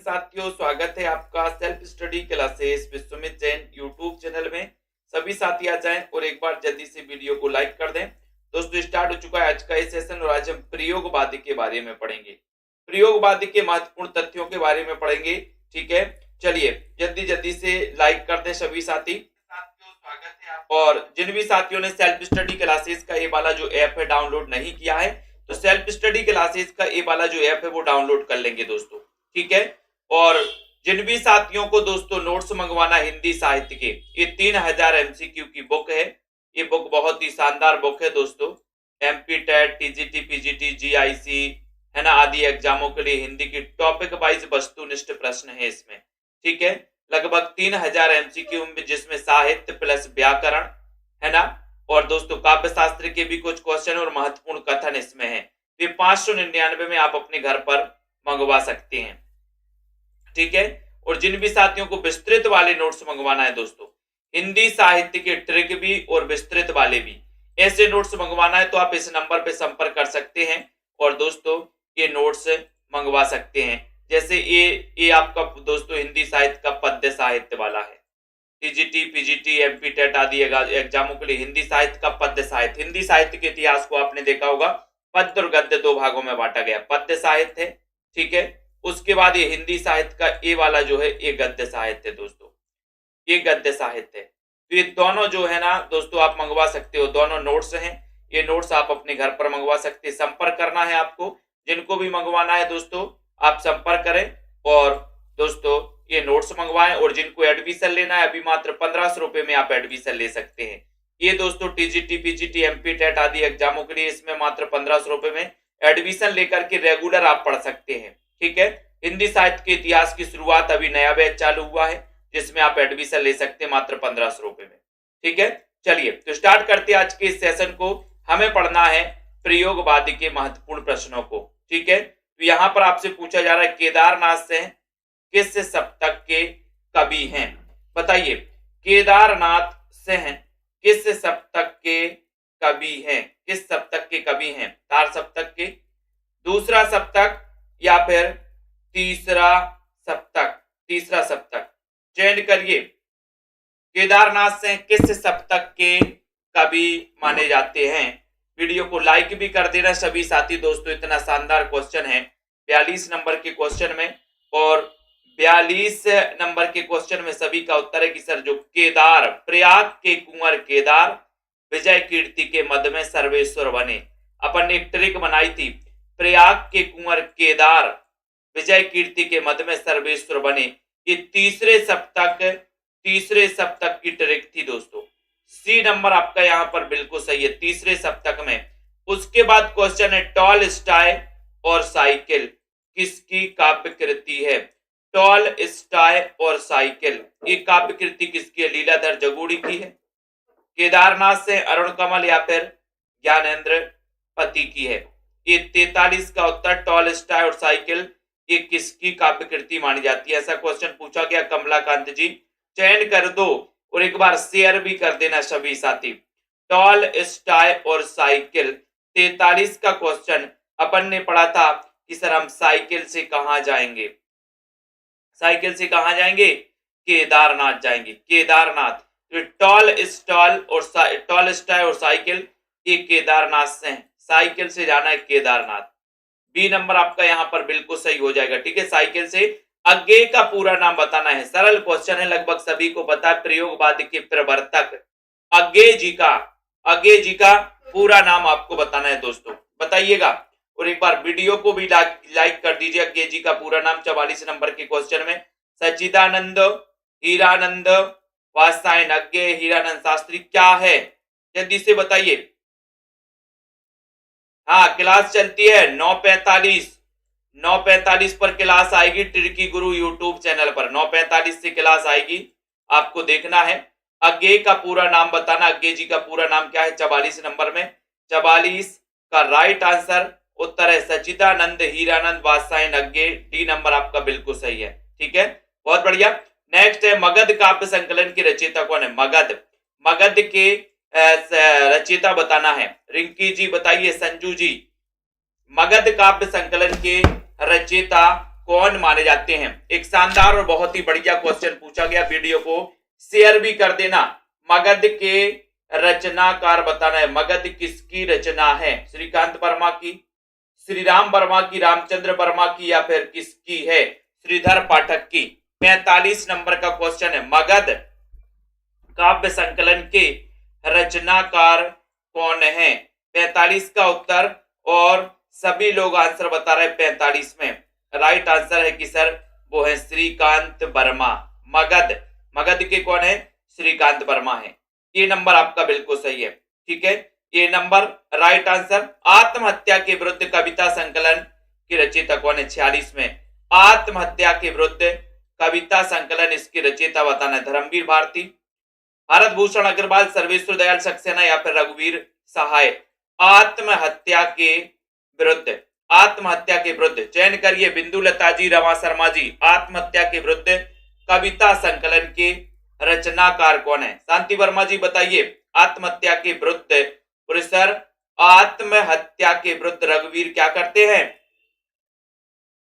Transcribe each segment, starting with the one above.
साथियों, स्वागत है आपका self study classes Vishwamit Jain YouTube channel में। सभी साथी आ जाएं और एक बार जल्दी से वीडियो को लाइक कर दें। दोस्तों, स्टार्ट हो चुका है आज का ये सेशन और आज हम प्रयोगवादी के बारे में पढ़ेंगे। प्रयोगवादी के महत्वपूर्ण तथ्यों के बारे में पढ़ेंगे। ठीक है, चलिए जल्दी जल्दी से लाइक कर दें सभी साथी। स्वागत है आपका। और जिन भी साथियों ने सेल्फ स्टडी क्लासेस का ये वाला जो ऐप है डाउनलोड नहीं किया है, तो सेल्फ स्टडी क्लासेस का ये वाला जो ऐप है वो डाउनलोड कर लेंगे दोस्तों। ठीक है, और जिन भी साथियों को दोस्तों नोट्स मंगवाना हिंदी साहित्य के, ये 3000 एमसीक्यू की बुक है। ये बुक बहुत ही शानदार बुक है दोस्तों। MP TET, TGT, PGT, GIC है ना, आदि एग्जामों के लिए हिंदी की टॉपिक वाइज वस्तुनिष्ठ प्रश्न है इसमें। ठीक है, लगभग 3000 एमसीक्यू में, जिसमें साहित्य प्लस व्याकरण है ना, और दोस्तों काव्य शास्त्र के भी कुछ क्वेश्चन और महत्वपूर्ण कथन इसमें है। ये 599 में आप अपने घर पर मंगवा सकते हैं। ठीक है, और जिन भी साथियों को विस्तृत वाले नोट्स मंगवाना है दोस्तों, हिंदी साहित्य के ट्रिक भी और विस्तृत वाले भी, ऐसे नोट्स मंगवाना है तो आप इस नंबर पे संपर्क कर सकते हैं और दोस्तों ये नोट्स मंगवा सकते हैं। जैसे ये आपका दोस्तों हिंदी साहित्य का पद्य साहित्य वाला है। टीजीटी, पीजीटी, एमपी टेट आदि एग्जामों के लिए हिंदी साहित्य का पद्य साहित्य। हिंदी साहित्य के इतिहास को आपने देखा होगा, पद्य और गद्य दो भागों में बांटा गया। पद्य साहित्य है, ठीक है, उसके बाद ये हिंदी साहित्य का ये वाला जो है ये गद्य साहित्य है दोस्तों, ये गद्य साहित्य है। तो ये दोनों जो है ना दोस्तों आप मंगवा सकते हो, दोनों नोट्स हैं। ये नोट्स आप अपने घर पर मंगवा सकते हैं। संपर्क करना है आपको, जिनको भी मंगवाना है दोस्तों आप संपर्क करें और दोस्तों ये नोट्स मंगवाएं। और जिनको एडमिशन लेना है, अभी मात्र 1500 रुपए में आप एडमिशन ले सकते हैं। ये दोस्तों टीजीटी, पीजीटी, एमपी टेट आदि एग्जामों के लिए इसमें मात्र 1500 रुपए में एडमिशन लेकर के रेगुलर आप पढ़ सकते हैं। ठीक है, हिंदी साहित्य के इतिहास की शुरुआत, अभी नया बैच चालू हुआ है जिसमें आप एडमिशन ले सकते हैं मात्र 1500 रुपए में। ठीक है, चलिए तो स्टार्ट करते हैं आज के इस सेशन को। हमें पढ़ना है प्रयोगवादी के महत्वपूर्ण प्रश्नों को। ठीक है, तो यहां पर आपसे पूछा जा रहा है केदारनाथ सेन किस शतक के कवि हैं? बताइए, केदारनाथ सेन किस शतक के कवि हैं? किस शतक के कवि हैं? 4 शतक के, दूसरा शतक या फिर तीसरा शतक? तीसरा शतक चयन करिए। केदारनाथ सेन किस शतक के कवि माने जाते हैं? वीडियो को लाइक भी कर देना सभी साथी दोस्तों। इतना शानदार क्वेश्चन है 42 नंबर के क्वेश्चन में, और 42 नंबर के क्वेश्चन में सभी का उत्तर है कि सर जो केदार, प्रयाग के कुंवर केदार विजय कीर्ति के मद में सर्वेश्वर बने। अपन ने एक ट्रिक बनाई थी, प्रयाग के कुंवर केदार विजय कीर्ति के मद में सर्वेश्वर बने। ये तीसरे सप्तक की ट्रिक थी दोस्तों। सी नंबर आपका यहाँ पर बिल्कुल सही है, तीसरे सप्तक में। उसके बाद क्वेश्चन है टॉलस्टॉय और साइकिल किसकी काव्य कृति है? टॉलस्टॉय और साइकिल ये काव्य कृति किसकी है? लीलाधर जगूड़ी की है। केदारनाथ से अरुण कमल या फिर ज्ञानेंद्र पति की है। ये 43 का उत्तर टॉलस्टॉय और साइकिल ये किसकी काव्य कृति मानी जाती है? ऐसा क्वेश्चन पूछा गया। कमलाकांत जी चयन कर दो और एक बार शेयर भी कर देना सभी साथी। टॉलस्टॉय और साइकिल 43 का क्वेश्चन अपन ने पढ़ा था कि सर हम साइकिल से कहां जाएंगे? साइकिल से कहां जाएंगे? केदारनाथ जाएंगे। केदारनाथ, तो टॉलस्टॉय और साइकिल ये केदारनाथ से हैं। साइकिल से जाना है केदारनाथ। बी नंबर आपका यहाँ पर बिल्कुल सही हो जाएगा। ठीक है, साइकिल से। अज्ञेय का पूरा नाम बताना है। सरल क्वेश्चन है, लगभग सभी को पता है। प्रयोगवादी के प्रवर्तक अज्ञेय जी का पूरा नाम आपको बताना है दोस्तों, बताइएगा। और एक बार वीडियो को भी लाइक कर दीजिए। अज्ञेय जी का पूरा नाम 44 नंबर के क्वेश्चन में सच्चिदानंद हीरानंद वात्स्यायन अज्ञेय हीरानंद शास्त्री क्या है? जल्दी से बताइए। हाँ, क्लास चलती है 9:45 पर क्लास आएगी ट्रिकी गुरु यूट्यूब चैनल पर। 9:45 से क्लास आएगी, आपको देखना है। अज्ञेय का पूरा नाम बताना। अज्ञेय जी का पूरा नाम क्या है? 44 नंबर में। 44 का राइट आंसर उत्तर है सच्चिदानंद हीरानंद वात्स्यायन अज्ञेय। डी नंबर आपका बिल्कुल सही है। ठीक है, बहुत बढ़िया। नेक्स्ट है मगध काव्य संकलन के रचयिता कौन है? मगध के रचयिता बताना है। रिंकी जी बताइए, संजू जी, मगध काव्य संकलन के रचयिता कौन माने जाते हैं? एक शानदार और बहुत ही बढ़िया क्वेश्चन पूछा गया। वीडियो को शेयर भी कर देना। मगध के रचनाकार बताना है। मगध किसकी रचना है? श्रीकांत वर्मा की, श्री राम वर्मा की, रामचंद्र वर्मा की, या फिर किसकी है? श्रीधर पाठक की। 45 नंबर का क्वेश्चन है। मगध काव्य संकलन के रचनाकार कौन है? 45 का उत्तर, और सभी लोग आंसर बता रहे 45 में। राइट आंसर है कि सर वो है श्रीकांत वर्मा। मगध के कौन है? श्रीकांत वर्मा है। ये नंबर आपका बिल्कुल सही है। ठीक है, ये नंबर राइट आंसर। आत्महत्या के विरुद्ध कविता संकलन की रचयिता कौन है? 46 में। आत्महत्या के विरुद्ध कविता संकलन इसकी रचयिता बताना है। धर्मवीर भारती, भारत भूषण अग्रवाल, सर्वेश्वर दयाल सक्सेना, या फिर रघुवीर सहाय। आत्महत्या के विरुद्ध चयन करिए। बिंदुलता जी, रमा शर्मा जी। आत्महत्या के विरुद्ध कविता संकलन के रचनाकार कौन है? शांति वर्मा जी बताइए। आत्महत्या के विरुद्ध, प्रोफेसर आत्महत्या के विरुद्ध रघुवीर क्या करते हैं?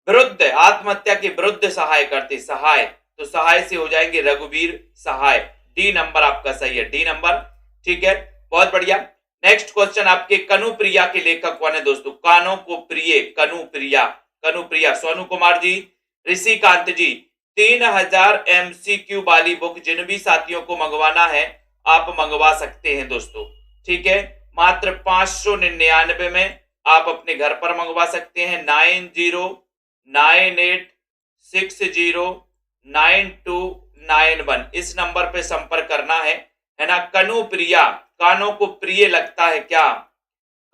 विरुद्ध, आत्महत्या के विरुद्ध सहाय करते। सहाय, तो सहाय से हो जाएंगे रघुवीर सहाय। डी नंबर आपका सही है। D number. ठीक है, बहुत बढ़िया। नेक्स्ट क्वेश्चन आपके कनुप्रिया के लेखक कौन है दोस्तों? कानों को प्रिय, कनुप्रिया सोनू कुमार जी, ऋषिकांत जी। 3000 MCQ वाली बुक जिन भी साथियों को मंगवाना है आप मंगवा सकते हैं दोस्तों। ठीक है, मात्र 599 में आप अपने घर पर मंगवा सकते हैं। 9098609291 इस नंबर पे संपर्क करना है ना। कनुप्रिया, कानों को प्रिय लगता है क्या?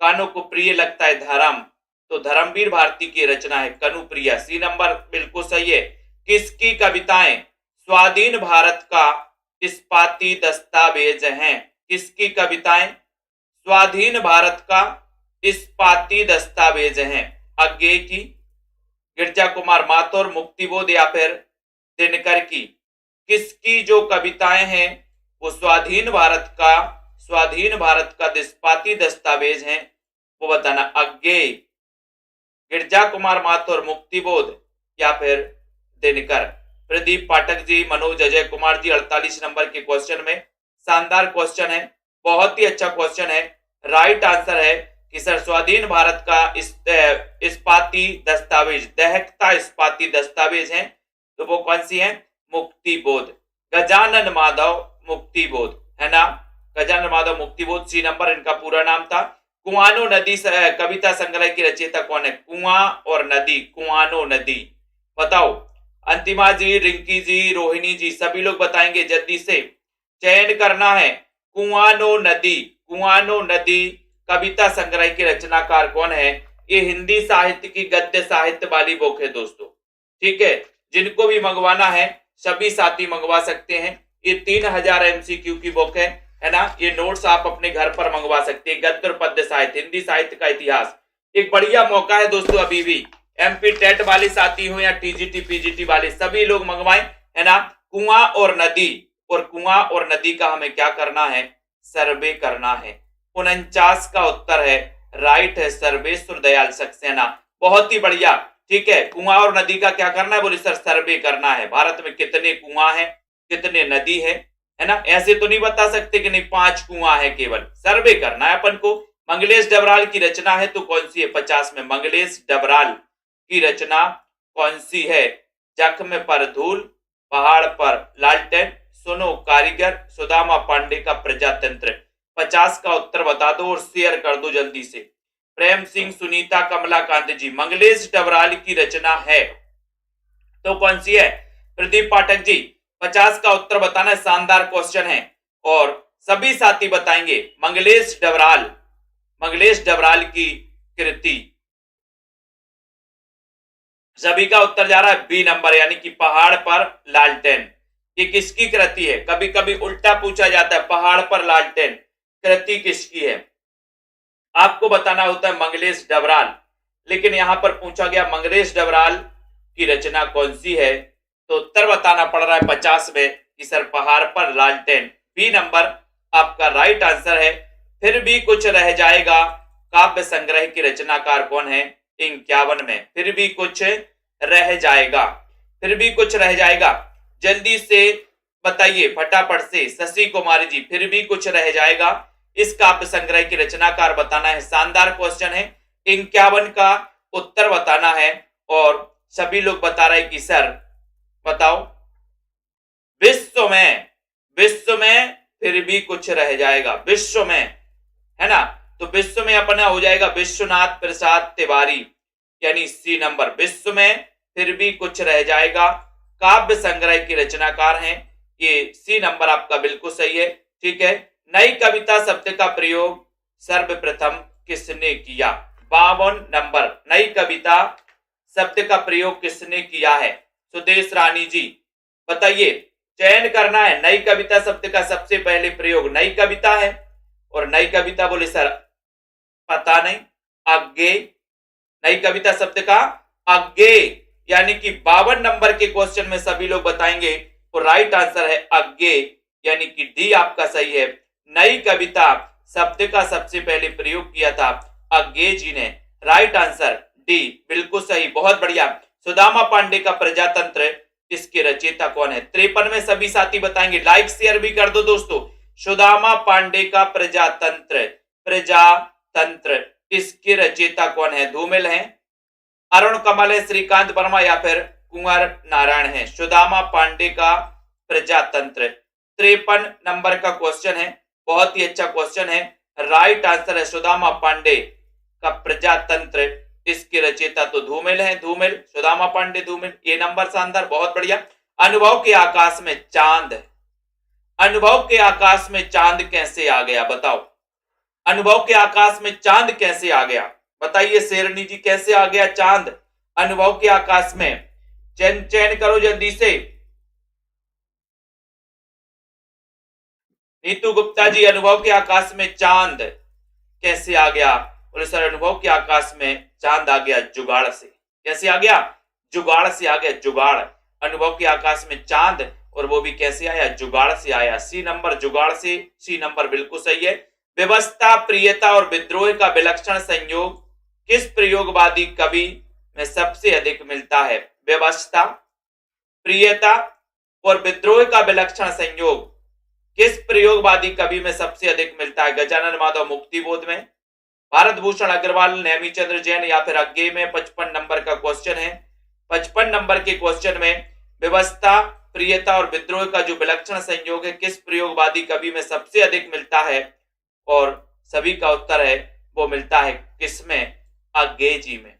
कानों को प्रिय लगता है धर्म, तो धर्मवीर भारती की रचना है कनुप्रिया। सी नंबर बिल्कुल सही है। किसकी कविताएं स्वाधीन भारत का इस्पाती दस्तावेज हैं? किसकी कविताएं स्वाधीन भारत का इस्पाती दस्तावेज हैं? अज्ञेय की, गिरजा कुमार माथुर, मुक्तिबोध, या फिर दिनकर की? किसकी जो कविताएं हैं वो स्वाधीन भारत का इस्पाती दस्तावेज हैं, वो बताना। अज्ञेय, गिरजा कुमार माथुर, मुक्तिबोध, या फिर दिनकर? प्रदीप पाठक जी, मनोज अजय कुमार जी 48 नंबर के क्वेश्चन में। शानदार क्वेश्चन है, बहुत ही अच्छा क्वेश्चन है। राइट आंसर है कि सर स्वाधीन भारत का इस्पाती दस्तावेज, दहकता इस्पाती दस्तावेज है, तो वो कौन सी है? मुक्तिबोध। गजानन माधव मुक्तिबोध, है ना। गजानन माधव मुक्तिबोध सी नंबर इनका पूरा नाम था। कुआनो नदी कविता संग्रह की रचयिता कौन है? कुआं और नदी, कुआनो नदी। बताओ, अंतिमा जी, रिंकी जी, रोहिणी जी, सभी लोग बताएंगे। जल्दी से चयन करना है। कुआनो नदी कविता संग्रह की रचनाकार कौन है? ये हिंदी साहित्य की गद्य साहित्य वाली बुक है दोस्तों। ठीक है, जिनको भी मंगवाना है सभी साथी मंगवा सकते हैं। ये 3000 MCQ की बुक है ना। ये नोट्स आप अपने घर पर मंगवा सकते हैं। गद्य और पद्य साहित्य, हिंदी साहित्य का इतिहास, एक बढ़िया मौका है दोस्तों। अभी भी MP टेट वाले साथी हो या TGT PGT वाले, सभी लोग मंगवाएं, है ना। कुआं और नदी का हमें क्या करना है? सर्वे करना है। 49 का उत्तर है, राइट है, सर्वेश्वर दयाल सक्सेना। बहुत ही बढ़िया। ठीक है, कुआं और नदी का क्या करना है? बोले सर सर्वे करना है। भारत में कितने कुआं हैं, कितने नदी है ना। ऐसे तो नहीं बता सकते कि नहीं 5 कुआं है, केवल सर्वे करना है अपन को। मंगलेश डबराल की रचना है, तो कौन सी है? 50 में। मंगलेश डबराल की रचना कौन सी है? जख्म पर धूल, पहाड़ पर लालटेन, सुनो कारीगर, सुदामा पांडे का प्रजातंत्र। 50 का उत्तर बता दो और शेयर कर दो जल्दी से। प्रेम सिंह, सुनीता, कमलाकांत जी, मंगलेश डबराल की रचना है, तो कौन सी है? प्रदीप पाठक जी 50 का उत्तर बताना है। शानदार क्वेश्चन है और सभी साथी बताएंगे। मंगलेश डबराल की कृति, सभी का उत्तर जा रहा है बी नंबर, यानी कि पहाड़ पर लालटेन। ये किसकी कृति है? कभी कभी उल्टा पूछा जाता है, पहाड़ पर लालटेन कृति किसकी है? आपको बताना होता है मंगलेश डबराल, लेकिन यहां पर पूछा गया मंगलेश डबराल की रचना कौन सी है, तो उत्तर बताना पड़ रहा है 50 में कि सर पहाड़ पर लालटेन। बी नंबर आपका राइट आंसर है। फिर भी कुछ रह जाएगा काव्य संग्रह की रचनाकार कौन है? 51 में। फिर भी कुछ रह जाएगा, फिर भी कुछ रह जाएगा। जल्दी से बताइए फटाफट से शशि कुमारी जी, फिर भी कुछ रह जाएगा। इस काव्य संग्रह की रचनाकार बताना है। शानदार क्वेश्चन है। 51 का उत्तर बताना है और सभी लोग बता रहे कि सर बताओ विश्व में फिर भी कुछ रह जाएगा, विश्व में, है ना। तो विश्व में अपना हो जाएगा विश्वनाथ प्रसाद तिवारी, यानी सी नंबर। विश्व में फिर भी कुछ रह जाएगा काव्य संग्रह के रचनाकार हैं, ये सी नंबर आपका बिल्कुल सही है। ठीक है। नई कविता शब्द का प्रयोग सर्वप्रथम किसने किया? 52 नंबर। नई कविता शब्द का प्रयोग किसने किया है? सुदेश रानी जी बताइए, चयन करना है। नई कविता शब्द का सबसे पहले प्रयोग नई कविता है, और नई कविता बोले सर पता नहीं, आगे। नई कविता शब्द का आगे, यानी कि 52 नंबर के क्वेश्चन में सभी लोग बताएंगे तो राइट आंसर है आगे, यानी कि डी आपका सही है। नई कविता शब्द का सबसे पहले प्रयोग किया था आगे जी ने। राइट आंसर डी बिल्कुल सही, बहुत बढ़िया। सुदामा पांडे का प्रजातंत्र इसके रचयिता कौन है? 53 में सभी साथी बताएंगे, लाइक शेयर भी कर दो दोस्तों। सुदामा पांडे का प्रजातंत्र इसके रचयिता कौन है? धूमिल है, अरुण कमल है, श्रीकांत वर्मा या फिर कुंवर नारायण है। सुदामा पांडे का प्रजातंत्र 53 नंबर का क्वेश्चन है, बहुत ही अच्छा क्वेश्चन है। राइट आंसर है सुदामा पांडे का प्रजातंत्र इसके रचयिता तो धूमिल है, धूमिल, सुदामा पांडे धूमिल। ये नंबर शानदार, बहुत बढ़िया। अनुभव के आकाश में चांद, अनुभव के आकाश में चांद कैसे आ गया? बताओ, अनुभव के आकाश में चांद कैसे आ गया? बताइए शेरनी जी, कैसे आ गया चांद अनुभव के आकाश में? चयन करो जल्दी से। नीतू गुप्ता जी, अनुभव के आकाश में चांद कैसे आ गया? बोले सर अनुभव के आकाश में चांद आ गया जुगाड़ से। कैसे आ गया? जुगाड़ से आ गया, जुगाड़। अनुभव के आकाश में चांद, और वो भी कैसे आया? जुगाड़ से आया। सी नंबर, जुगाड़ से। सी नंबर बिल्कुल सही है। व्यवस्था, प्रियता और विद्रोह का विलक्षण संयोग किस प्रयोगवादी कवि में सबसे अधिक मिलता है? व्यवस्था, प्रियता और विद्रोह का विलक्षण संयोग किस प्रयोगवादी कवि में सबसे अधिक मिलता है? गजानन माधव मुक्तिबोध में, भारत भूषण अग्रवाल, नेमीचंद्र जैन या फिर अज्ञे में। 55 नंबर का क्वेश्चन है। 55 नंबर के क्वेश्चन में व्यवस्था, प्रियता और विद्रोह का जो विलक्षण संयोग है किस प्रयोगवादी कवि में सबसे अधिक मिलता है, और सभी का उत्तर है वो मिलता है किसमें? अज्ञे जी में।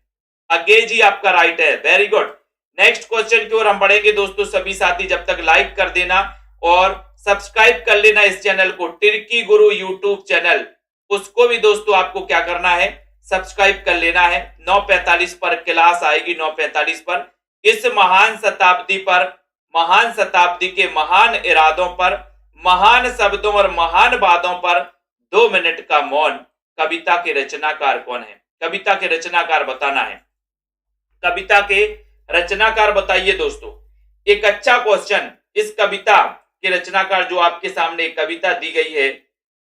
अज्ञे जी आपका राइट है, वेरी गुड। नेक्स्ट क्वेश्चन की ओर हम बढ़ेंगे दोस्तों। सभी साथी जब तक लाइक कर देना और सब्सक्राइब कर लेना इस चैनल को, टिर्की गुरु यूट्यूब चैनल, उसको भी दोस्तों आपको क्या करना है? सब्सक्राइब कर लेना है। 9:45 पर क्लास आएगी, 9:45 पर। इस महान शताब्दी पर, महान शताब्दी के महान इरादों पर, महान शब्दों और महान वादों पर 2 मिनट का मौन। कविता के रचनाकार कौन है? कविता के रचनाकार बताना है। कविता के रचनाकार बताइए दोस्तों। एक अच्छा क्वेश्चन। इस कविता के रचनाकार, जो आपके सामने कविता दी गई है,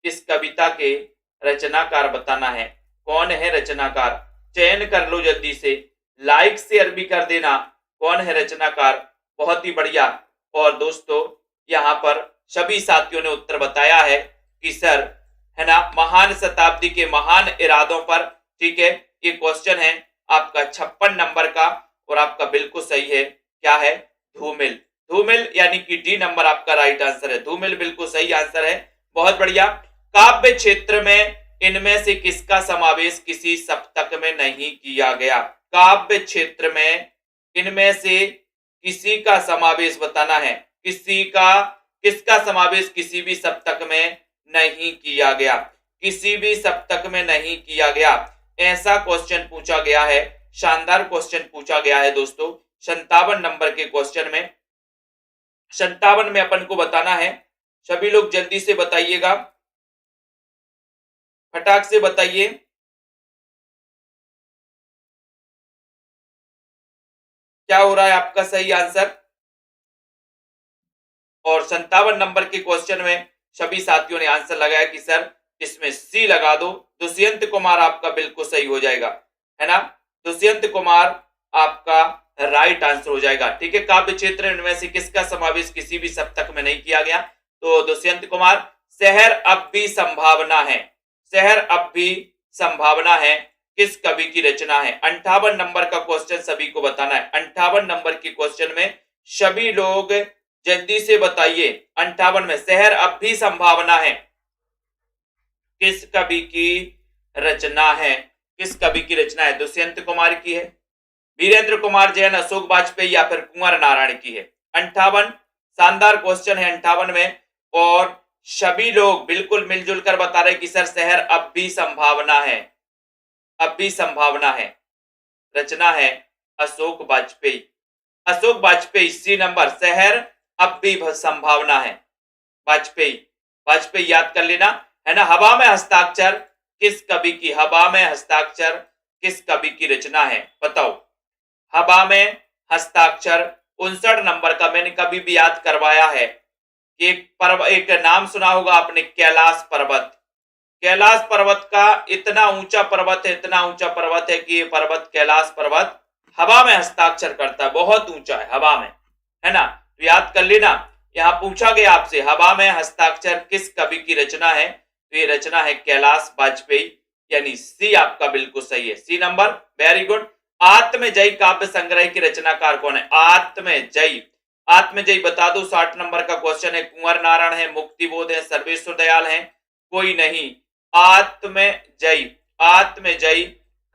इस कविता के रचनाकार बताना है। कौन है रचनाकार? चयन कर लो जल्दी से, लाइक शेयर भी कर देना। कौन है रचनाकार? बहुत ही बढ़िया। और दोस्तों यहाँ पर सभी साथियों ने उत्तर बताया है कि सर, है ना, महान शताब्दी के महान इरादों पर। ठीक है, ये क्वेश्चन है आपका 56 नंबर का, और आपका बिल्कुल सही है। क्या है? धूमिल। धूमिल यानी कि डी नंबर आपका राइट आंसर है। धूमिल बिल्कुल सही आंसर है, बहुत बढ़िया। काव्य क्षेत्र में इनमें से किसका समावेश किसी सप्तक में नहीं किया गया? काव्य क्षेत्र में इनमें से किसी का समावेश बताना है। किसका समावेश किसी भी सप्तक में नहीं किया गया? किसी भी सप्तक में नहीं किया गया, ऐसा क्वेश्चन पूछा गया है। शानदार क्वेश्चन पूछा गया है दोस्तों 57 नंबर के क्वेश्चन में। 57 में अपन को बताना है। सभी लोग जल्दी से बताइएगा, फटाक से बताइए। क्या हो रहा है आपका सही आंसर? और 57 नंबर के क्वेश्चन में सभी साथियों ने आंसर लगाया कि सर इसमें सी लगा दो। दुष्यंत कुमार आपका बिल्कुल सही हो जाएगा, है ना। दुष्यंत कुमार आपका राइट आंसर हो जाएगा। ठीक है, काव्य क्षेत्र इनमें से किसका समावेश किसी भी सप्तक में नहीं किया गया? तो दुष्यंत कुमार। शहर अब भी संभावना है, शहर अब भी संभावना है किस कवि की रचना है? 58 नंबर का क्वेश्चन सभी को बताना है। 58 नंबर के क्वेश्चन में सभी लोग जल्दी से बताइए। 58 में शहर अब भी संभावना है किस कवि की रचना है? किस कवि की रचना है? दुष्यंत कुमार की है, वीरेंद्र कुमार जैन, अशोक वाजपेयी या फिर कुंवर नारायण की है? 58 शानदार क्वेश्चन है 58 में, और सभी लोग बिल्कुल मिलजुल कर बता रहे कि सर शहर अब भी संभावना है, अब भी संभावना है। रचना है अशोक वाजपेयी, अशोक वाजपेयी। सी नंबर, शहर अब भी संभावना है, वाजपेयी, वाजपेयी याद कर लेना है ना। हवा में हस्ताक्षर किस कवि की? हवा में हस्ताक्षर किस कवि की रचना है? बताओ। हवा में हस्ताक्षर 59 नंबर का मैंने कभी भी याद करवाया है कि एक नाम सुना होगा आपने, कैलाश पर्वत। कैलाश पर्वत का इतना ऊंचा पर्वत है, इतना ऊंचा पर्वत है कि ये पर्वत कैलाश पर्वत हवा में हस्ताक्षर करता है, बहुत ऊंचा है हवा में, है ना। तो याद कर लेना। यहां पूछा गया आपसे हवा में हस्ताक्षर किस कवि की रचना है? तो ये रचना है कैलाश वाजपेयी, यानी सी आपका बिल्कुल सही है, C number. Very good. Atmajayi काव्य संग्रह की रचनाकार कौन है? आत्मजयी, आत्मजयी बता दो। 60 नंबर का क्वेश्चन है। कुंवर नारायण है, मुक्तिबोध है, सर्वेश्वर दयाल है, कोई नहीं। आत्मजयी, आत्मजयी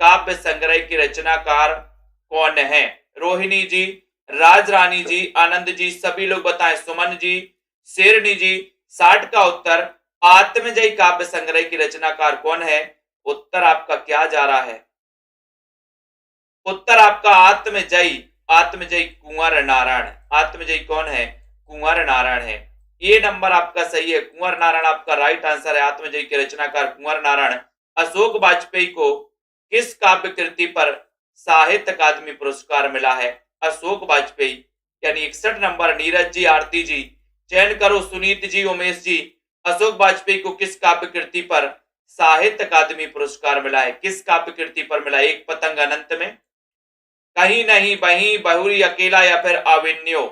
काव्य संग्रह की रचनाकार कौन है? रोहिणी जी, राजरानी जी, आनंद जी, सभी लोग बताएं। सुमन जी, शेरनी जी। 60 का उत्तर आत्मजयी काव्य संग्रह की रचनाकार कौन है? उत्तर आपका क्या जा रहा है? उत्तर आपका आत्मजयी, आत्मजयी कुंवर नारायण। आत्मजयी कौन है? कुंवर नारायण है। ये नंबर आपका सही है, कुंवर नारायण आपका राइट आंसर है। आत्मजयी के रचनाकार कुंवर नारायण। अशोक वाजपेयी को किस काव्य कृति पर साहित्य अकादमी पुरस्कार मिला है? अशोक वाजपेयी, यानी 61 नंबर। नीरज जी, आरती जी, चयन करो। सुनीत जी, उमेश जी, अशोक वाजपेयी को किस काव्य कृति पर साहित्य अकादमी पुरस्कार मिला है? किस काव्य कृति पर मिला? एक पतंग अनंत में, कहीं नहीं, वहीं, बहुरी, अकेला या फिर अभिन्यो?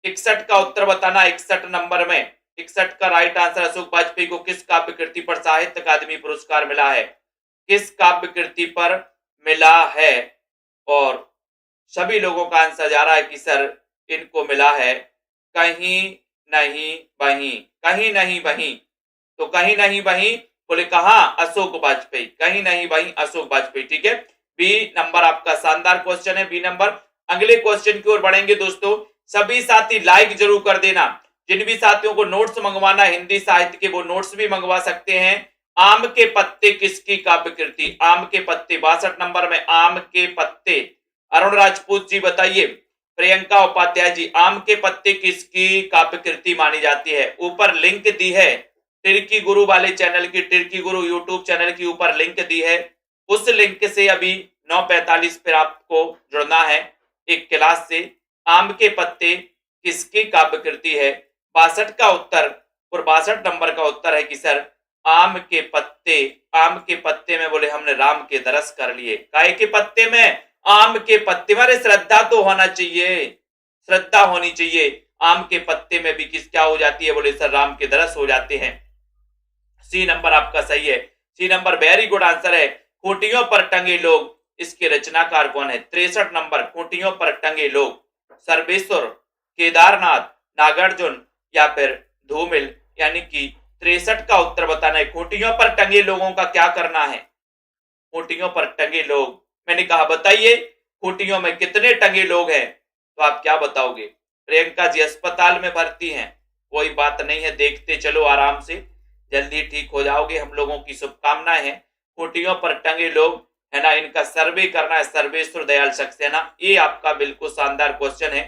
61 का उत्तर बताना। 61 नंबर में 61 का राइट आंसर। अशोक वाजपेयी को किस काव्य कृति पर साहित्य अकादमी पुरस्कार मिला है? किस काव्य कृति पर मिला है? और सभी लोगों का आंसर जा रहा है कि सर इनको मिला है कहीं नहीं वहीं, कहीं नहीं वहीं। तो कहीं नहीं वहीं बोले कहा? अशोक वाजपेयी, कहीं नहीं वहीं अशोक वाजपेयी। ठीक है, बी नंबर आपका शानदार क्वेश्चन है, बी नंबर। अगले क्वेश्चन की ओर बढ़ेंगे दोस्तों। सभी साथी लाइक जरूर कर देना। जिन भी साथियों को नोट्स मंगवाना हिंदी साहित्य के, वो नोट्स भी मंगवा सकते हैं। आम के पत्ते किसकी काव्य कृति? आम के पत्ते, 62 नंबर में आम के पत्ते। अरुण राजपूत जी बताइए। प्रियंका उपाध्याय जी, आम के पत्ते किसकी काव्य कृति मानी जाती है? ऊपर लिंक दी है टिर्की गुरु वाले चैनल की, टिर्की गुरु यूट्यूब चैनल की ऊपर लिंक दी है। उस लिंक से अभी 9:45 पर आपको जुड़ना है एक क्लास से। आम के पत्ते किसकी काव्य कृति है? 62 का उत्तर और 62 नंबर का उत्तर है कि सर आम के पत्ते। आम के पत्ते में बोले हमने राम के दरस कर लिए। काय के पत्ते में? आम के पत्ते में। श्रद्धा तो होना चाहिए, श्रद्धा होनी चाहिए। आम के पत्ते में भी किस क्या हो जाती है? बोले सर राम के दरस हो जाते हैं। सी नंबर आपका सही है, C number very good answer है। खूंटियों पर टंगे लोग, इसके रचनाकार कौन है? 63 नंबर। खूंटियों पर टंगे लोग, सर्वेश्वर, केदारनाथ, नागार्जुन या फिर धूमिल, यानी कि 63 का उत्तर बताना है। खूंटियों पर टंगे लोगों का क्या करना है? खूंटियों पर टंगे लोग, मैंने कहा बताइए खूंटियों में कितने टंगे लोग हैं? तो आप क्या बताओगे? प्रियंका जी अस्पताल में भर्ती हैं, कोई बात नहीं है, देखते चलो आराम से, जल्दी ठीक हो जाओगे, हम लोगों की शुभकामनाएं हैं। खूंटियों पर टंगे लोग, है ना, इनका सर्वे करना है सर्वेश्वर दयाल सक्सेना। ये आपका बिल्कुल शानदार क्वेश्चन है।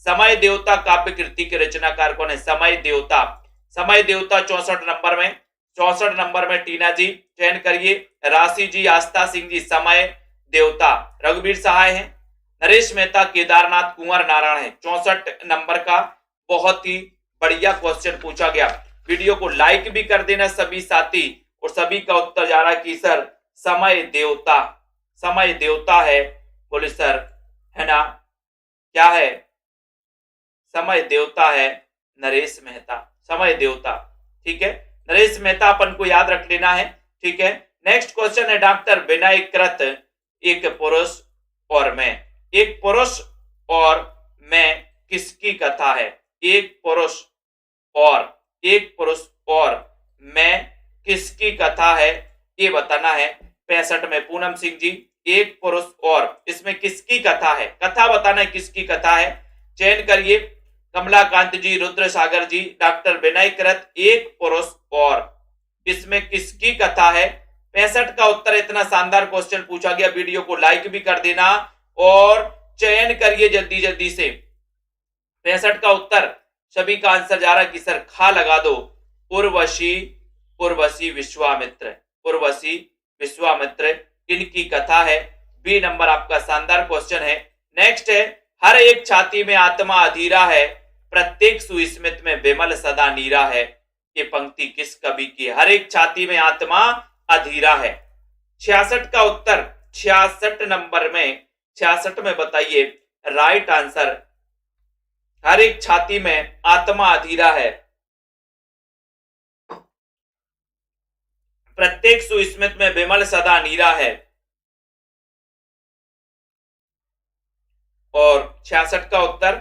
समय देवता काव्य कृति के रचनाकार कौन है? समय देवता, समय देवता 64 नंबर में, 64 नंबर में टीना जी चयन करिए। राशि जी, आस्था सिंह जी, समय देवता। रघुवीर सहाय है, नरेश मेहता, केदारनाथ, कुंवर नारायण है। 64 नंबर का बहुत ही बढ़िया क्वेश्चन पूछा गया। वीडियो को लाइक भी कर देना सभी साथी, और सभी का उत्तर जा रहा है कि सर समय देवता, समय देवता है। बोले सर, है ना, क्या है? समय देवता है नरेश मेहता, समय देवता। ठीक है, नरेश मेहता अपन को याद रख लेना है। ठीक है, नेक्स्ट क्वेश्चन है डॉक्टर विनय कृत एक पुरुष और मैं। एक पुरुष और मैं किसकी कथा है? एक पुरुष और मैं किसकी कथा है, ये बताना है। 65 में पूनम सिंह जी, एक पुरुष और, इसमें किसकी कथा है? कथा बताना है, किसकी कथा है? चयन करिए। कमलाकांत जी, रुद्र सागर जी, डॉक्टर विनय कृत, एक पुरुष और, इसमें किसकी कथा है? 65 का उत्तर। इतना शानदार क्वेश्चन पूछा गया, वीडियो को लाइक भी कर देना और चयन करिए जल्दी जल्दी से। 65 का उत्तर सभी का आंसर जा रहा है कि सर खा लगा दो। उर्वशी विश्वामित्र इनकी कथा है। बी नंबर आपका शानदार क्वेश्चन है। नेक्स्ट है, हर एक छाती में आत्मा अधीरा है, प्रत्येक सुस्मित में विमल सदा नीरा है। ये पंक्ति किस कवि की? हर एक छाती में आत्मा अधीरा है। 66 का उत्तर 66 नंबर में, 66 में बताइए राइट आंसर। हर एक छाती में आत्मा अधीरा है, प्रत्येक सुस्मित में विमल सदा नीरा है। और 66 का उत्तर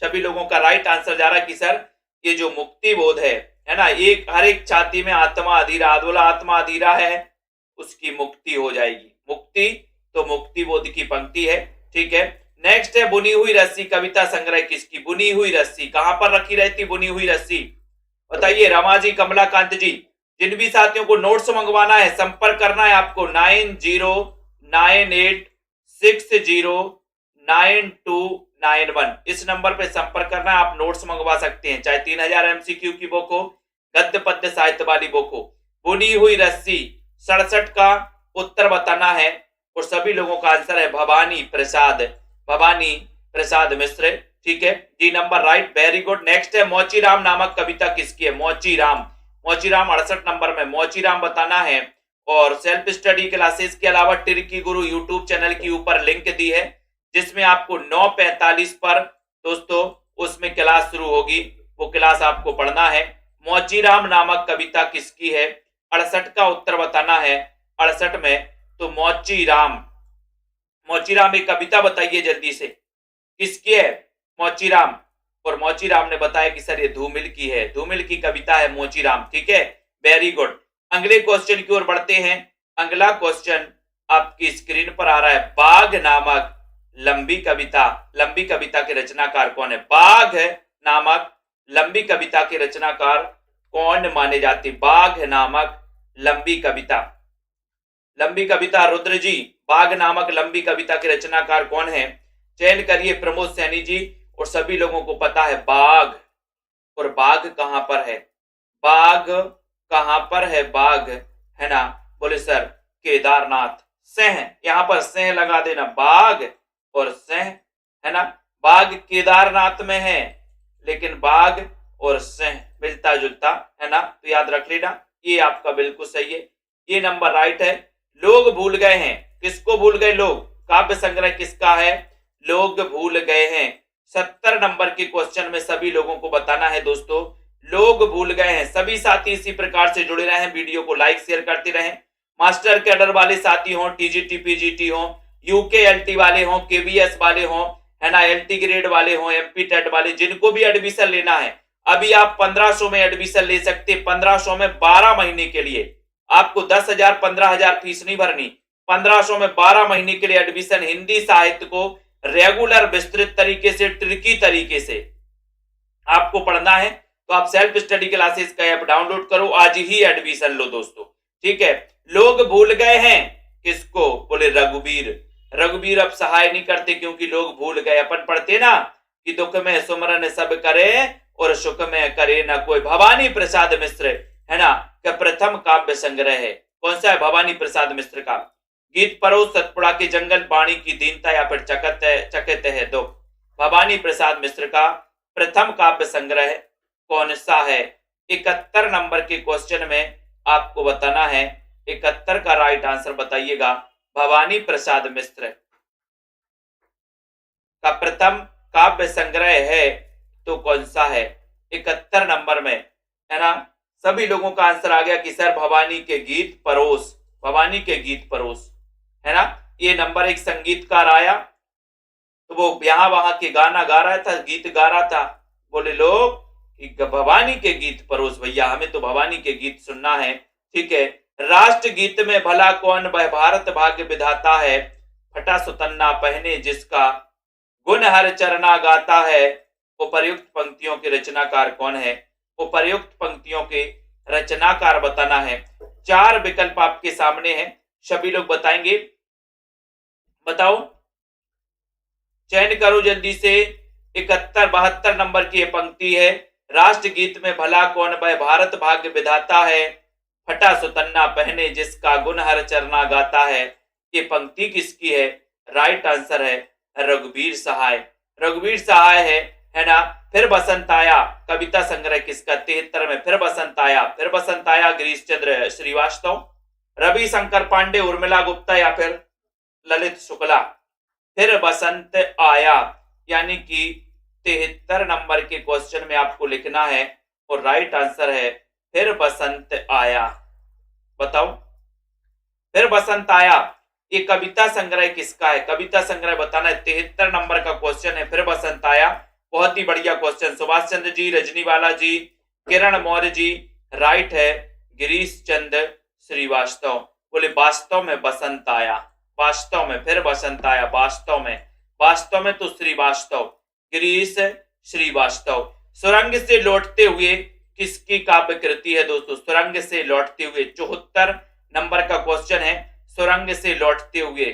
सभी लोगों का राइट आंसर जा रहा है कि सर ये जो मुक्ति बोध है ना, एक हर एक छाती में आत्मा अधीरा, अधोला आत्मा अधीरा है, उसकी मुक्ति हो जाएगी। मुक्ति तो मुक्ति बोध की पंक्ति है। ठीक है, नेक्स्ट है, बुनी हुई रस्सी कविता संग्रह किसकी? बुनी हुई रस्सी कहां पर रखी रहती? बुनी हुई रस्सी बताइए। रमा जी, कमलाकांत जी, जिन भी साथियों को नोट्स मंगवाना है संपर्क करना है आपको 9098609291, इस नंबर पे संपर्क करना है। आप नोट्स मंगवा सकते हैं, चाहे 3000 MCQ की बुक हो, गद्य पद्य साहित्य वाली बुक हो। बुनी हुई रस्सी 67 का उत्तर बताना है और सभी लोगों का आंसर है भवानी प्रसाद मिश्र। ठीक है, D number right, very good. Next है, मोचीराम नामक कविता किसकी है? मोचीराम 68 नंबर में मोचीराम बताना है। और सेल्फ स्टडी क्लासेस के अलावा टिर्की गुरु यूट्यूब चैनल की ऊपर लिंक दी है, जिसमें आपको 9:45 पर दोस्तों उसमें क्लास शुरू होगी, वो क्लास आपको पढ़ना है। मोचीराम नामक कविता किसकी है? 68 का उत्तर बताना है। 68 में तो मोचीराम एक कविता बताइए जल्दी से, किसकी है? मोचीराम। और मोचीराम ने बताया कि सर ये धूमिल की है, धूमिल की कविता है मोचीराम। ठीक है, वेरी गुड। अगले क्वेश्चन की ओर बढ़ते हैं। अगला क्वेश्चन आपकी स्क्रीन पर आ रहा है। बाघ नामक लंबी कविता के रचनाकार कौन है? बाघ नामक लंबी कविता के रचनाकार कौन माने जाते? बाघ नामक लंबी कविता रुद्र जी, बाघ नामक लंबी कविता के रचनाकार कौन है? चयन करिए प्रमोद सैनी जी। और सभी लोगों को पता है बाघ, और बाघ कहां पर है? बाघ कहां पर है? बाघ है ना, बोले सर केदारनाथ। सह, यहां पर सह लगा देना, बाघ और सह है ना। बाघ केदारनाथ में है, लेकिन बाघ और सह मिलता जुलता है ना, तो याद रख लेना, ये आपका बिल्कुल सही है, ये नंबर राइट है। लोग भूल गए हैं, किसको भूल गए लोग? काव्य संग्रह किसका है? लोग भूल गए हैं। 70 नंबर के क्वेश्चन में सभी लोगों को बताना है दोस्तों, लोग भूल गए हैं। सभी साथी इसी प्रकार से जुड़े रहे हैं, वीडियो को लाइक शेयर करते रहें। मास्टर कैडर वाले साथी हो, टीजीटी पीजीटी हो, यूके एलटी वाले हो, केबीएस वाले हो, है ना, एलटी ग्रेड वाले हो, एमपी टेट वाले, जिनको भी एडमिशन लेना है अभी आप 1500 में एडमिशन ले सकते। 1500 में 12 महीने के लिए, आपको 10,000 15,000 फीस नहीं भरनी। 1500 में 12 महीने के लिए एडमिशन, हिंदी साहित्य को रेगुलर विस्तृत तरीके से, ट्रिकी तरीके से आपको पढ़ना है, तो आप सेल्फ स्टडी क्लासेस का ऐप डाउनलोड करो, आज ही एडमिशन लो दोस्तों। ठीक है, लोग भूल गए हैं किसको? बोले रघुवीर अब सहाय नहीं करते, क्योंकि लोग भूल गए। अपन पढ़ते ना कि दुख में सुमरन सब करे और सुख में करे ना कोई। भवानी प्रसाद मिश्र है ना का प्रथम काव्य संग्रह है, कौन सा है? भवानी प्रसाद मिश्र का गीत परो सतपुड़ा के जंगल, पानी की दीनता, या फिर चकित है दुख। भवानी प्रसाद मिश्र का प्रथम काव्य संग्रह कौन सा है? 71 नंबर के क्वेश्चन में आपको बताना है, 71 का राइट आंसर बताइएगा। भवानी प्रसाद मिश्र का प्रथम काव्य संग्रह है तो कौन सा है? 71 नंबर में, है ना। सभी लोगों का आंसर आ गया कि सर भवानी के गीत परोस, भवानी के गीत परोस, है ना। ये नंबर एक संगीतकार आया तो वो यहाँ वहां के गाना गा रहा था, गीत गा रहा था, बोले लोग कि भवानी के गीत परोस भैया, हमें तो भवानी के गीत सुनना है। ठीक है। राष्ट्र गीत में भला कौन वह भारत भाग्य विधाता है, फटा सुतन्ना पहने जिसका गुण हर चरना गाता है। उपर्युक्त पंक्तियों के रचनाकार कौन है? उपर्युक्त पंक्तियों के रचनाकार बताना है। 4 विकल्प आपके सामने हैं, सभी लोग बताएंगे। बताओ, चयन करो जल्दी से। 71-72 नंबर की यह पंक्ति है, राष्ट्र गीत में भला कौन वह भारत भाग्य विधाता है, फटा सुतन्ना पहने जिसका गुण हर चरना गाता है। ये पंक्ति किसकी है? राइट आंसर है रघुवीर सहाय, रघुवीर सहाय है ना। फिर बसंत आया कविता संग्रह किसका? 73 में फिर बसंत आया, फिर बसंत आया गिरीश चंद्र श्रीवास्तव, रवि शंकर पांडे, उर्मिला गुप्ता या फिर ललित शुक्ला। फिर बसंत आया, यानी कि 73 नंबर के क्वेश्चन में आपको लिखना है और राइट आंसर है फिर बसंत आया। बताओ, फिर बसंत आया ये कविता संग्रह किसका है? कविता संग्रह बताना है। 73 नंबर का क्वेश्चन है, फिर बसंत आया। बहुत ही बढ़िया क्वेश्चन। सुभाष चंद्र जी, रजनीवाला जी, किरण मौर्य जी, राइट है गिरीश चंद्र श्रीवास्तव। बोले वास्तव में बसंत आया, वास्तव में फिर बसंत आया, वास्तव में तो श्रीवास्तव, गिरीश श्रीवास्तव। सुरंग से लौटते हुए किसकी काव्य कृति है दोस्तों? सुरंग से लौटते हुए 74 नंबर का क्वेश्चन है। सुरंग से लौटते हुए,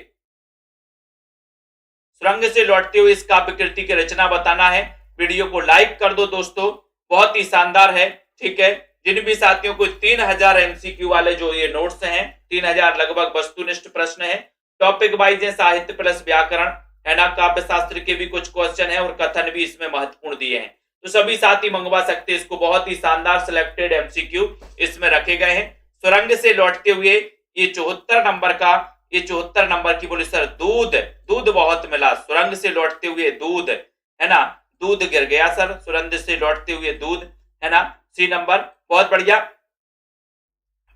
सुरंग से लौटते हुए इस काव्य कृति की रचना बताना है। वीडियो को लाइक कर दो दोस्तों, बहुत ही शानदार है। ठीक है। जिन भी साथियों को 3000 एमसीक्यू वाले जो ये नोट्स हैं, 3000 लगभग वस्तुनिष्ठ प्रश्न है, टॉपिक वाइज है, साहित्य प्लस व्याकरण, है ना। काव्य शास्त्र के भी कुछ क्वेश्चन है और कथन भी इसमें महत्वपूर्ण दिए हैं, तो सभी साथी मंगवा सकते हैं इसको। बहुत ही शानदार सिलेक्टेड एमसीक्यू इसमें रखे गए हैं। सुरंग से लौटते हुए ये 74 नंबर का, ये 74 नंबर की। बोले सर दूध, दूध बहुत मिला, सुरंग से लौटते हुए दूध, है ना, दूध गिर गया सर, सुरंग से लौटते हुए दूध, है ना। सी नंबर, बहुत बढ़िया।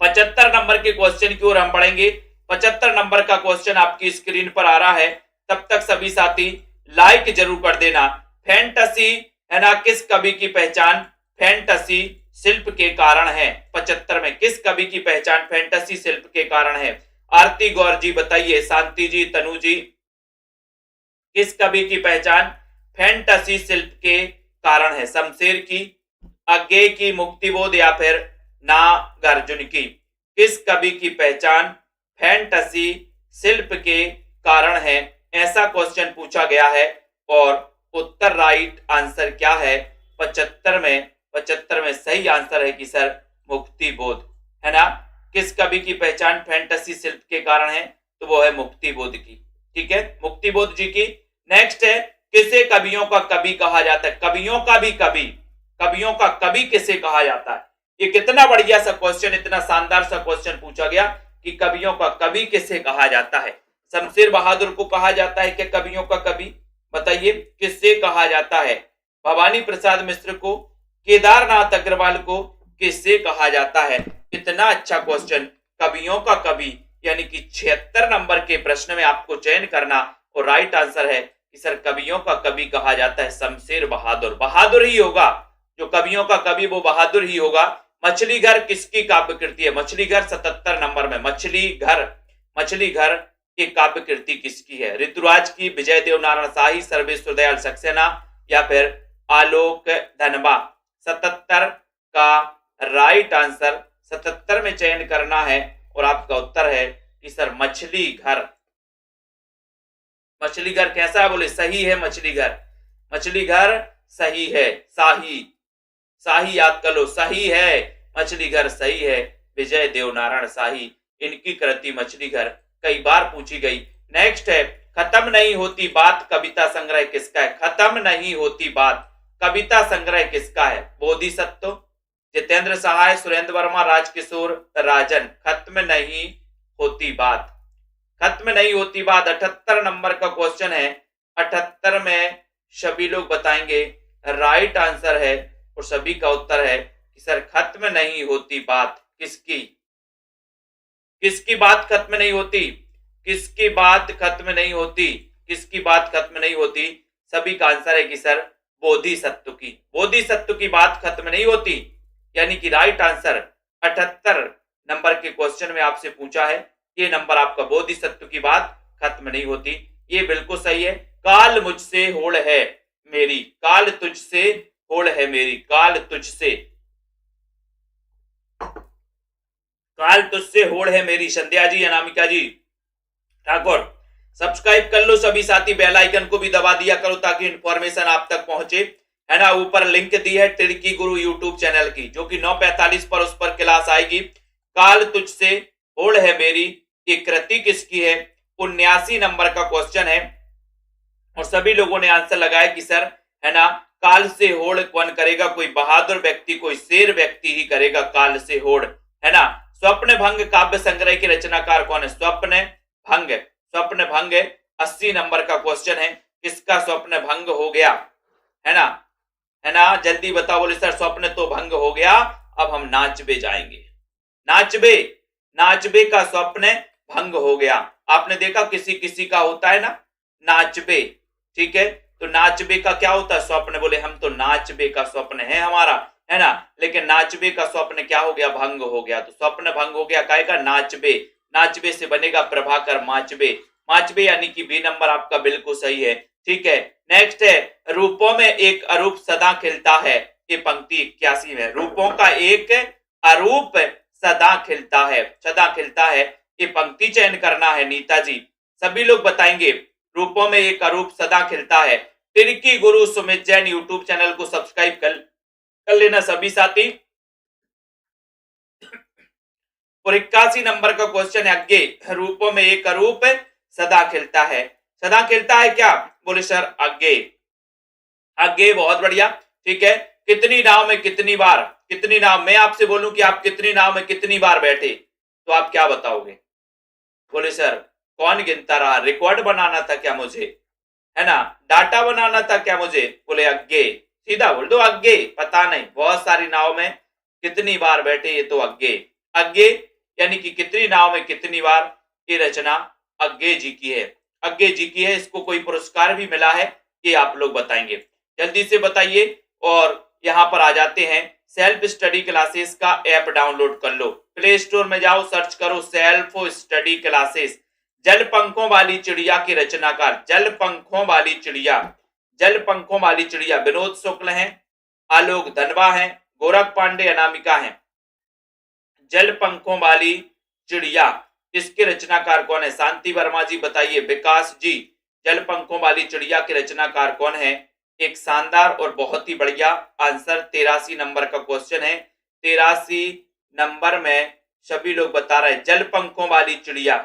75 नंबर के क्वेश्चन की ओर हम बढ़ेंगे। 75 नंबर का क्वेश्चन आपकी स्क्रीन पर आ रहा है, तब तक सभी साथी लाइक जरूर कर देना। फैंटेसी, है ना, किस कवि की पहचान फैंटेसी शिल्प के कारण है? 75 में किस कवि की पहचान फैंटेसी शिल्प के कारण है? आरती गौर जी बताइए, शांति जी, तनु जी, किस कवि की पहचान फैंटेसी शिल्प के कारण है? शमशेर की, अज्ञेय की, मुक्तिबोध या फिर नागार्जुन की? किस कवि की पहचान फैंटेसी शिल्प के कारण है? ऐसा क्वेश्चन पूछा गया है और उत्तर राइट आंसर क्या है? 75 में सही आंसर है कि सर मुक्तिबोध, है ना। किस कवि की पहचान फैंटेसी शिल्प के कारण है? तो वो है मुक्तिबोध की। ठीक है, मुक्तिबोध जी की। नेक्स्ट है, किसे कवियों का कवि कहा जाता है? कवियों का भी कवि, कवियों का कवि किसे कहा जाता है? ये कितना बढ़िया सा क्वेश्चन, इतना शानदार सा क्वेश्चन पूछा गया कि कवियों का कवि किसे कहा जाता है? शमशेर बहादुर को कहा जाता है क्या कवियों का कवि? बताइए किससे कहा जाता है? भवानी प्रसाद मिश्र को, केदारनाथ अग्रवाल को, किससे कहा जाता है? इतना अच्छा क्वेश्चन, कवियों का कवि, यानी कि 76 नंबर के प्रश्न में आपको चयन करना और राइट आंसर है कि सर कवियों का कवि कहा जाता है शमशेर बहादुर। बहादुर ही होगा जो कवियों का कवि, वो बहादुर ही होगा। मछली घर किसकी काव्य कृति है? मछली घर 77 नंबर में, मछली घर की काव्य कृति किसकी है? ऋतुराज की, विजय देवनारायण शाही, सर्वेश्वर दयाल सक्सेना या फिर आलोक धनबा? 77 का राइट आंसर 77 में चयन करना है और आपका उत्तर है कि सर मछली घर। मछली घर कैसा है? बोले सही है मछली घर, मछली घर सही है। शाही याद कर लो, सही है मछली घर, सही है विजय देवनारायण शाही, इनकी कृति मछली घर कई बार पूछी गई। नेक्स्ट है, खत्म नहीं होती बात कविता संग्रह किसका है? खत्म नहीं होती बात कविता संग्रह किसका है? बोधिसत्व, जितेंद्र सहाय, सुरेंद्र वर्मा, राजकिशोर राजन। खत्म नहीं होती बात, खत्म नहीं होती बात 78 नंबर का क्वेश्चन है। 78 में सभी लोग बताएंगे राइट आंसर है। और सभी का उत्तर है कि सर खत्म नहीं होती बात किसकी, किसकी बात खत्म नहीं होती, किसकी बात खत्म नहीं होती, किसकी बात खत्म नहीं होती। सभी का आंसर है कि सर बोधिसत्व की, बोधिसत्व की बात खत्म नहीं होती। यानी कि राइट आंसर 78 नंबर के क्वेश्चन में आपसे पूछा है, ये नंबर आपका बोधिसत्व की बात खत्म नहीं होती, ये बिल्कुल सही है। काल मुझसे होड़ है मेरी, काल तुझसे होड़ है मेरी, काल तुझसे, काल तुझसे होड़ है मेरी। संध्या जी, अनामिका जी, ठाकुर, सब्सक्राइब कर लो सभी साथी, बेल आइकन को भी दबा दिया करो ताकि इंफॉर्मेशन आप तक पहुंचे, है ना। ऊपर लिंक दी है तिड़की गुरु यूट्यूब चैनल की, जो कि 9:45 पर उस पर क्लास आएगी। काल तुझसे होड़ है मेरी, ये कृति किसकी है? 79 नंबर का क्वेश्चन है। और सभी लोगों ने आंसर लगाया कि सर, है ना, काल से होड़ कौन करेगा? कोई बहादुर व्यक्ति, कोई शेर व्यक्ति ही करेगा काल से होड़, है ना। स्वप्न भंग काव्य संग्रह के रचनाकार कौन है? स्वप्न भंग, स्वप्न भंग 80 नंबर का क्वेश्चन है। किसका स्वप्न भंग हो गया, है ना, है ना, जल्दी बताओ। बोले सर स्वप्न तो भंग हो गया, अब हम नाचबे जाएंगे। नाचबे, नाचबे का स्वप्न भंग हो गया। आपने देखा किसी किसी का होता है ना नाचबे, ठीक है, तो नाचबे का क्या होता है? स्वप्न। बोले हम तो नाचबे का स्वप्न है हमारा, है ना, लेकिन नाचबे का स्वप्न क्या हो गया? भंग हो गया। तो स्वप्न भंग हो गया, कहेगा नाचबे, नाचबे से बनेगा प्रभाकर माचबे, माचबे यानी कि बी नंबर आपका बिल्कुल सही है, ठीक है। नेक्स्ट है, रूपों में एक अरूप सदा खिलता है, ये पंक्ति 81 में। रूपों का एक अरूप सदा खिलता है, सदा खिलता है, ये पंक्ति चयन करना है नीता जी। सभी लोग बताएंगे रूपों में एक अरूप सदा खिलता है। तिड़की गुरु सुमित जैन यूट्यूब चैनल को सब्सक्राइब कर लेना सभी साथी। और 81 नंबर का क्वेश्चन है, अज्ञे रूपों में एक अरूप सदा खिलता है। सदा खिलता है क्या? बोले सर अज्ञे, अज्ञे, बहुत बढ़िया, ठीक है। कितनी नाव में कितनी बार, कितनी नाव, मैं आपसे बोलूं कि आप कितनी नाव में कितनी बार बैठे, तो आप क्या बताओगे? बोले सर कौन गिनता रहा, रिकॉर्ड बनाना था क्या मुझे, है ना, डाटा बनाना था क्या मुझे? बोले अज्ञे, सीधा बोल दो अज्ञे, पता नहीं, बहुत सारी नाव में कितनी बार बैठे, ये तो अज्ञे, अज्ञे यानी कि कितनी नाव में कितनी बार, ये रचना अज्ञे जी की है, अज्ञे जी की है। इसको कोई पुरस्कार भी मिला है, ये आप लोग बताएंगे, जल्दी से बताइए। और यहां पर आ जाते हैं, सेल्फ स्टडी क्लासेस का ऐप डाउनलोड कर लो, प्ले स्टोर में जाओ, सर्च करो सेल्फ स्टडी क्लासेस। जल पंखों वाली चिड़िया के रचनाकार, जल पंखों वाली चिड़िया, जल पंखों वाली चिड़िया विनोद शुक्ल हैं, आलोक धनवा हैं, गोरख पांडे, अनामिका हैं। जल पंखों वाली चिड़िया, इसके रचनाकार कौन है? शांति वर्मा जी बताइए, विकास जी, जल पंखों वाली चिड़िया के रचनाकार कौन है? एक शानदार और बहुत ही बढ़िया आंसर 83 नंबर का क्वेश्चन है। 83 नंबर में सभी लोग बता रहे हैं जल पंखों वाली चिड़िया,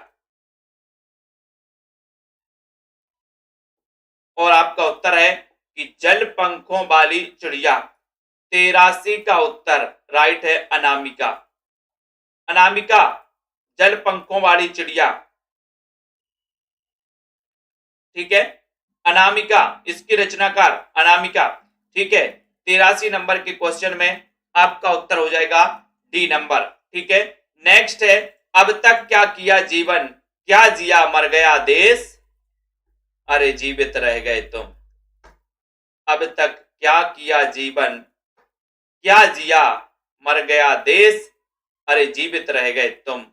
और आपका उत्तर है कि जल पंखों वाली चिड़िया। 83 का उत्तर राइट है अनामिका, अनामिका, जल पंखों वाली चिड़िया, ठीक है, अनामिका, इसकी रचनाकार अनामिका, ठीक है। 83 नंबर के क्वेश्चन में आपका उत्तर हो जाएगा डी नंबर, ठीक है। नेक्स्ट है, अब तक क्या किया जीवन, क्या जिया मर गया देश, अरे जीवित रह गए तुम। अब तक क्या किया जीवन, क्या जिया मर गया देश, अरे जीवित रह गए तुम।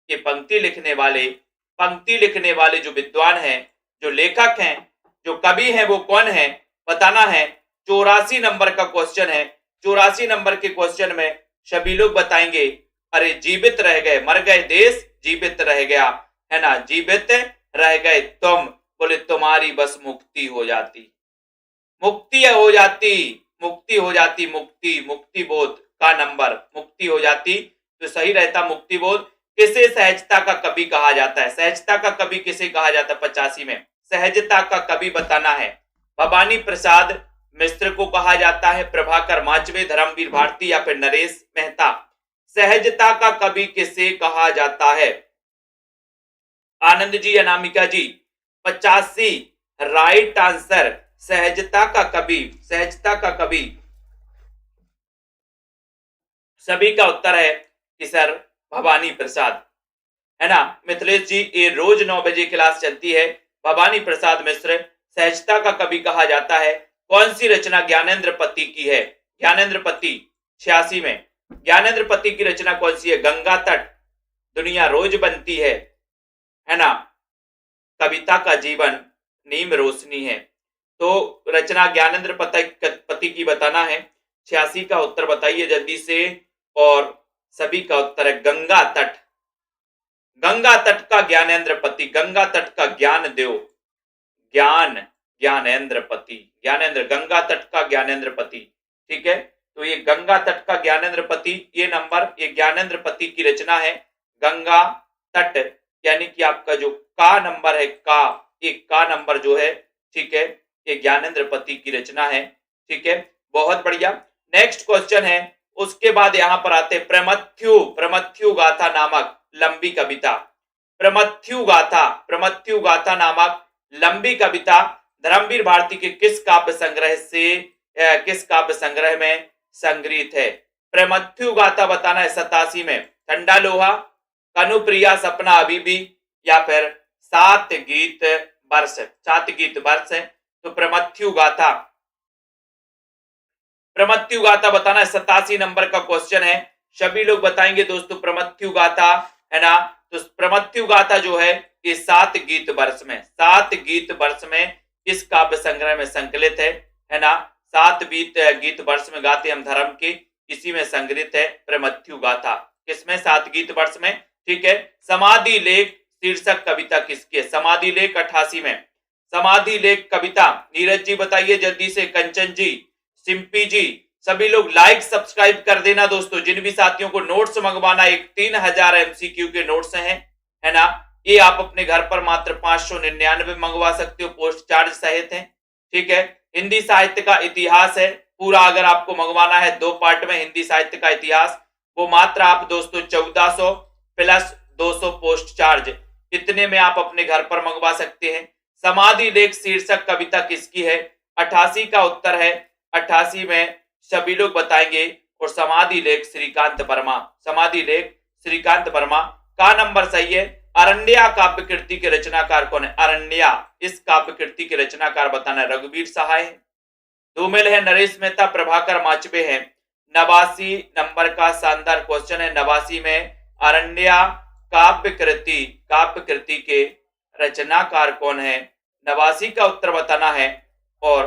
ये पंक्ति लिखने वाले जो विद्वान हैं, जो लेखक हैं, जो कवि हैं, वो कौन है बताना है। 84 नंबर का क्वेश्चन है। 84 नंबर के क्वेश्चन में सभी लोग बताएंगे, अरे जीवित रह गए, मर गए देश, जीवित रह गया, है ना, जीवित रह गए तुम। बोले तुम्हारी बस मुक्ति हो जाती, मुक्ति हो जाती, मुक्ति हो जाती, मुक्ति, मुक्ति बोध का नंबर, मुक्ति हो जाती, तो सही रहता मुक्ति बोध। किसे सहजता का कवि कहा जाता है? सहजता का कवि किसे कहा जाता है? 85 में सहजता का कवि बताना है। भवानी प्रसाद मिश्र को कहा जाता है, प्रभाकर माचवे, धर्मवीर भारती या फिर नरेश मेहता। सहजता का कवि किसे कहा जाता है? आनंद जी, अनामिका जी, 85 राइट आंसर सहजता का कवि, सहजता का कवि। सभी का उत्तर है कि सर भवानी प्रसाद, है ना। मिथिलेश जी, ये रोज 9 बजे क्लास चलती है। भवानी प्रसाद मिश्र सहजता का कवि कहा जाता है। कौन सी रचना ज्ञानेंद्र पति की है? ज्ञानेंद्र पति 86 में। ज्ञानेंद्र पति की रचना कौन सी है? गंगा तट, दुनिया रोज बनती है ना, कविता का जीवन, नीम रोशनी है। तो रचना ज्ञानेंद्र पति की बताना है। 86 का उत्तर बताइए जल्दी से। और सभी का उत्तर है गंगा तट। गंगा तट का ज्ञानेंद्र पति, गंगा तट का ज्ञान देव, ज्ञानेंद्र पति, ज्ञानेंद्र, गंगा तट का ज्ञानेंद्र पति। ठीक है, तो ये गंगा तट का ज्ञानेंद्र पति, ये नंबर, ये ज्ञानेंद्र पति की रचना है गंगा तट, यानी कि आपका जो का नंबर है, का, एक का नंबर जो है, ठीक है, ये ज्ञानेंद्र पति की रचना है। ठीक है, बहुत बढ़िया। नेक्स्ट क्वेश्चन है, उसके बाद यहां पर आते प्रमथ्यु गाथा नामक लंबी कविता। प्रमथ्यु गाथा नामक लंबी कविता धर्मवीर भारती के किस काव्य संग्रह में संग्रहित है? प्रमथ्यु गाथा बताना है 87 में। ठंडा लोहा, कनुप्रिया, सपना अबीबी, या फिर सात गीत वर्ष है। तो प्रमथ्यु गाथा बताना है, 87 नंबर का क्वेश्चन है। सभी लोग बताएंगे दोस्तों प्रमथ्यु गाथा, है ना। तो प्रमथ्यु गाथा जो है ये 7 गीत वर्ष में इस काव्य संग्रह में संकलित है ना। 7 गीत वर्ष में गाते हम धर्म के, इसी में संग्रहित है प्रमथ्यु गाथा। किसमें? 7 गीत वर्ष में। ठीक है, समाधि लेख शीर्षक कविता किसकी है? समाधि लेख 88 में। समाधि लेख कविता, नीरज जी बताइए जल्दी से, कंचन जी, सिंपी जी, सभी लोग लाइक सब्सक्राइब कर देना दोस्तों। जिन भी साथियों को नोट्स मंगवाना, एक 3000 MCQ के नोट्स हैं, है ना, ये आप अपने घर पर मात्र 599 मंगवा सकते हो, पोस्ट चार्ज सहित है। ठीक है, हिंदी साहित्य का इतिहास है पूरा, अगर आपको मंगवाना है 2 पार्ट में हिंदी साहित्य का इतिहास, वो मात्र आप दोस्तों 1400 प्लस 200 पोस्ट चार्ज, इतने में आप अपने घर पर मंगवा सकते हैं। समाधि लेख शीर्षक कविता किसकी है? 88 का उत्तर है। 88 में सभी लोग बताएंगे। और समाधि लेख श्रीकांत वर्मा का नंबर सही है। अरण्या काव्य कृति के रचनाकार कौन है? अरण्या, इस काव्य कृति के रचनाकार बताना है, रघुवीर सहाय है। धूमिल है, नरेश मेहता, प्रभाकर माचबे है। 89 नंबर का शानदार क्वेश्चन है। 89 में अरण्या काव्य कृति के रचनाकार कौन है? 89 का उत्तर बताना है। और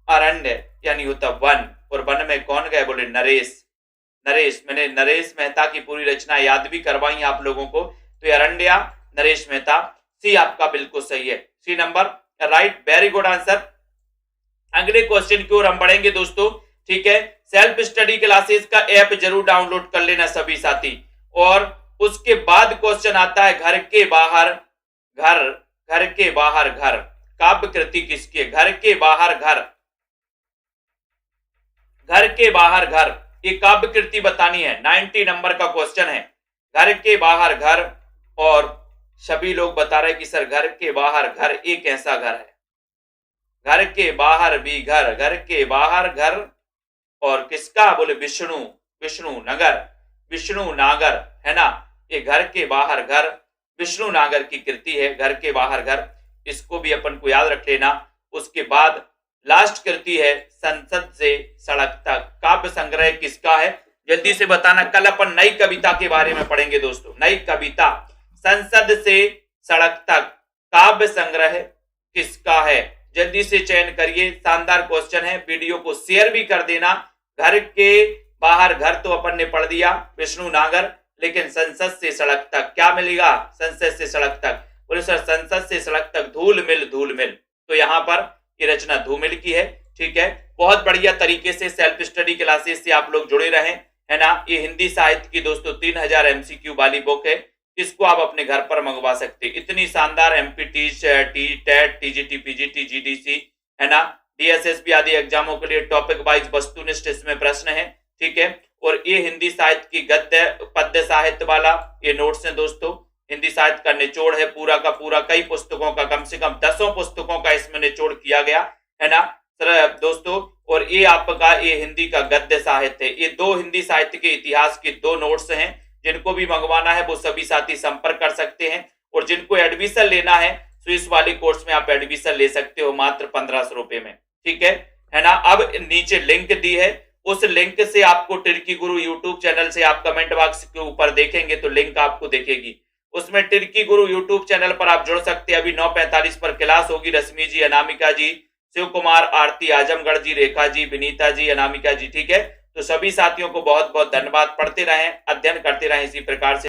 अरण्य यानी होता वन, और वन में कौन गए? बोले नरेश। मैंने नरेश मेहता की पूरी रचना याद भी करवाई आप लोगों को। तो अरण्या, नरेश मेहता, सी आपका बिल्कुल सही है, C number right, very good answer. अगले क्वेश्चन की ओर हम बढ़ेंगे दोस्तों। ठीक है, सेल्फ स्टडी क्लासेस का ऐप जरूर डाउनलोड कर लेना सभी साथी। और उसके बाद क्वेश्चन आता है घर के बाहर घर काव्य कृति किसकी है? घर के बाहर घर, ये काव्य कृति बतानी है। 90 नंबर का क्वेश्चन है, घर के बाहर घर। और सभी लोग बता रहे कि सर घर के बाहर घर, एक ऐसा घर है, घर के बाहर भी घर, घर के बाहर घर। और किसका? बोले विष्णु नागर, है ना। ये घर के बाहर घर विष्णु नागर की कृति है, घर के बाहर घर। इसको भी अपन को याद रख लेना। उसके बाद लास्ट कृति है संसद से सड़क तक। काव्य संग्रह किसका है? जल्दी से बताना। कल अपन नई कविता के बारे में पढ़ेंगे दोस्तों। नई कविता, संसद से सड़क तक काव्य संग्रह किसका है? जल्दी से चयन करिए। शानदार क्वेश्चन है, वीडियो को शेयर भी कर देना। घर के बाहर घर तो अपन ने पढ़ दिया, विष्णु नागर, लेकिन संसद से सड़क तक क्या मिलेगा? संसद से सड़क तक, बोले सर संसद से सड़क तक धूल मिल। तो यहाँ पर ये रचना धूमिल की है। ठीक है, बहुत बढ़िया तरीके से सेल्फ स्टडी क्लासेस से आप लोग जुड़े रहें, है ना। ये हिंदी साहित्य की दोस्तों 3000 MCQ वाली बुक है, इसको आप अपने घर पर मंगवा सकते हैं। इतनी शानदार MP TET TGT PGT GDC, है ना, DSSB आदि एग्जामों के लिए टॉपिक वाइज वस्तुनिष्ठ इसमें प्रश्न है। ठीक है, और ये हिंदी साहित्य की गद्य पद्य साहित्य वाला ये नोट्स है दोस्तों। हिंदी साहित्य का निचोड़ है पूरा का पूरा, कई पुस्तकों का, कम से कम 10 पुस्तकों का इसमें निचोड़ किया गया, है ना दोस्तों। और ये आपका ये हिंदी का गद्य साहित्य है। ये 2 हिंदी साहित्य के इतिहास के 2 नोट्स हैं। जिनको भी मंगवाना है वो सभी साथी संपर्क कर सकते हैं। और जिनको एडमिशन लेना है तो इस वाले कोर्स में आप एडमिशन ले सकते हो मात्र 1500 रुपए में, ठीक है ना। अब नीचे लिंक दी है, उस लिंक से आपको टिर्की गुरु यूट्यूब चैनल से आप कमेंट बॉक्स के ऊपर देखेंगे तो लिंक आपको दिखेगी। उसमें टिर्की गुरु यूट्यूब चैनल पर आप जुड़ सकते हैं। अभी 9:45 पर क्लास होगी। रश्मि जी, अनामिका जी, शिव कुमार, आरती, आजमगढ़ जी, रेखा जी, विनीता जी, अनामिका जी, ठीक है। तो सभी साथियों को बहुत बहुत धन्यवाद। पढ़ते रहें, अध्ययन करते रहें इसी प्रकार से।